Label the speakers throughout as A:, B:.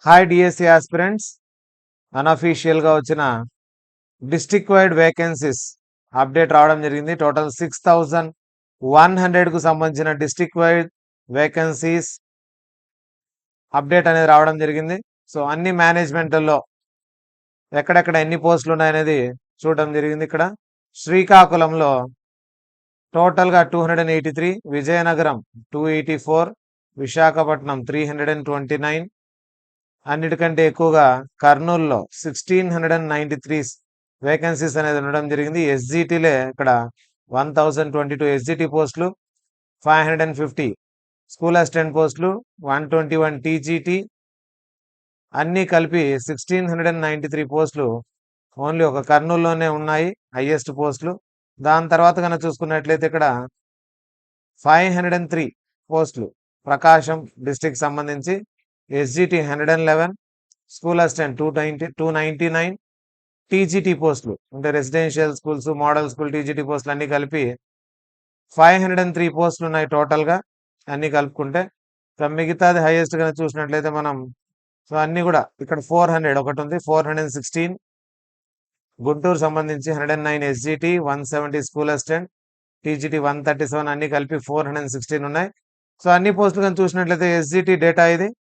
A: Hi DSC aspirants, అన్అఫీషియల్గా వచ్చిన district wide vacancies update రావడం జరిగింది. టోటల్ 6100కు సంబంధించిన డిస్ట్రిక్ట్ వైడ్ వేకెన్సీస్ అప్డేట్ అనేది రావడం జరిగింది. సో అన్ని మేనేజ్మెంట్లో ఎక్కడెక్కడ ఎన్ని పోస్టులు ఉన్నాయనేది చూడడం జరిగింది. ఇక్కడ శ్రీకాకుళంలో టోటల్గా 283, విజయనగరం 284, విశాఖపట్నం 329, అన్నిటికంటే ఎక్కువగా కర్నూలులో 1693 వేకెన్సీస్ అనేది ఉండడం జరిగింది. ఎస్జిటిలే ఇక్కడ 1022 ఎస్జిటి పోస్టులు, 550 స్కూల్ అసిస్టెంట్ పోస్టులు, 121 టీజీటీ అన్నీ కలిపి 1693 పోస్టులు ఓన్లీ ఒక కర్నూలులోనే ఉన్నాయి హైయెస్ట్ పోస్టులు. దాని తర్వాత కనుక చూసుకున్నట్లయితే ఇక్కడ 503 పోస్టులు ప్రకాశం డిస్టిక్ సంబంధించి, ఎస్జిటి 111, స్కూల్ అసిస్టెంట్ 299, టీజీటీ పోస్టులు అంటే residential schools, model school TGT పోస్టులు అన్నీ కలిపి 503 పోస్టులు ఉన్నాయి టోటల్గా అన్నీ కలుపుకుంటే. మిగతాది హైయెస్ట్ గా చూసినట్లయితే మనం సో అన్నీ కూడా ఇక్కడ 400 ఒకటి ఉంది, 416 గుంటూరు సంబంధించి, 109 ఎస్జిటి, 170 స్కూల్ అసిస్టెంట్, టీజీటీ 137 అన్ని కలిపి 416 ఉన్నాయి. సో అన్ని పోస్టులు కానీ చూసినట్లయితే ఎస్జిటి డేటా ఇది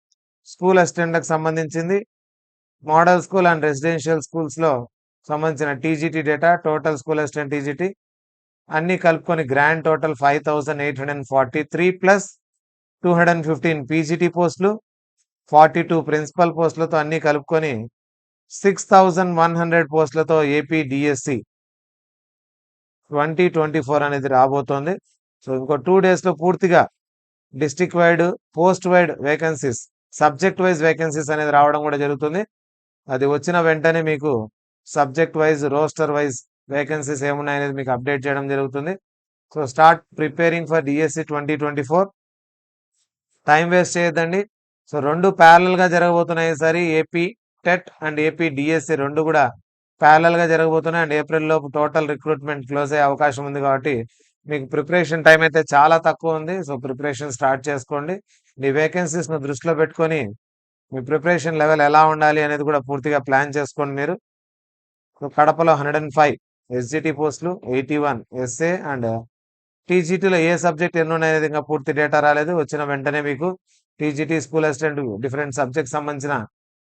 A: స్కూల్ అసిస్టెంట్లకు సంబంధించింది, మోడల్ స్కూల్ అండ్ రెసిడెన్షియల్ స్కూల్స్లో సంబంధించిన TGT data, total school assistant TGT అన్ని కలుపుకొని గ్రాండ్ టోటల్ 5843 ప్లస్ 215 పీజీటీ పోస్టులు, 42 ప్రిన్సిపల్ పోస్టులతో అన్ని కలుపుకొని 6100 పోస్టులతో ఏపీ డిఎస్సి 2024 అనేది రాబోతోంది. సో ఇంకో 2 డేస్లో పూర్తిగా district wide, post wide vacancies, subject wise vacancies అనేది రావడం కూడా జరుగుతుంది. అది వచ్చిన వెంటనే మీకు subject wise, roster wise vacancies ఏమున్నాయనేది మీకు అప్డేట్ చేయడం జరుగుతుంది. So start preparing for DSC 2024. Time waste చేయొద్దండి. సో రెండు ప్యారలల్గా జరగబోతున్నాయి. ఈసారి AP TET and AP DSC రెండు కూడా ప్యారలల్గా జరగబోతున్నాయి. అండ్ ఏప్రిల్ లోపు టోటల్ రిక్రూట్మెంట్ క్లోజ్ అయ్యే అవకాశం ఉంది కాబట్టి మీకు ప్రిపరేషన్ టైం అయితే చాలా తక్కువ ఉంది. సో ప్రిపరేషన్ స్టార్ట్ చేసుకోండి. మీ వేకెన్సీస్ను దృష్టిలో పెట్టుకొని మీ ప్రిపరేషన్ లెవెల్ ఎలా ఉండాలి అనేది కూడా పూర్తిగా ప్లాన్ చేసుకోండి మీరు. కడపలో 105 ఎస్జిటి పోస్టులు, 81 ఎస్ఏ అండ్ టీజీటీలో ఏ సబ్జెక్ట్ ఎన్ని ఉన్నాయనేది ఇంకా పూర్తి డేటా రాలేదు. వచ్చిన వెంటనే మీకు TGT, school assistant different subject సంబంధించిన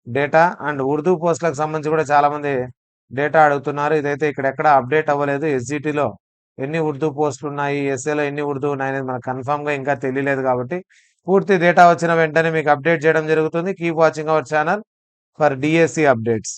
A: డేటా అండ్ ఉర్దూ పోస్టులకు సంబంధించి కూడా చాలా మంది డేటా అడుగుతున్నారు. ఇదైతే ఇక్కడ ఎక్కడ అప్డేట్ అవ్వలేదు. ఎస్జిటిలో ఎన్ని ఉర్దూ పోస్టులు ఉన్నాయి, ఎస్ఏలో ఎన్ని ఉర్దూ ఉన్నాయి అనేది మనకు కన్ఫామ్గా ఇంకా తెలియలేదు కాబట్టి పూర్తి డేటా వచ్చిన వెంటనే మీకు అప్డేట్ చేయడం జరుగుతుంది. Keep watching our channel for DSC updates.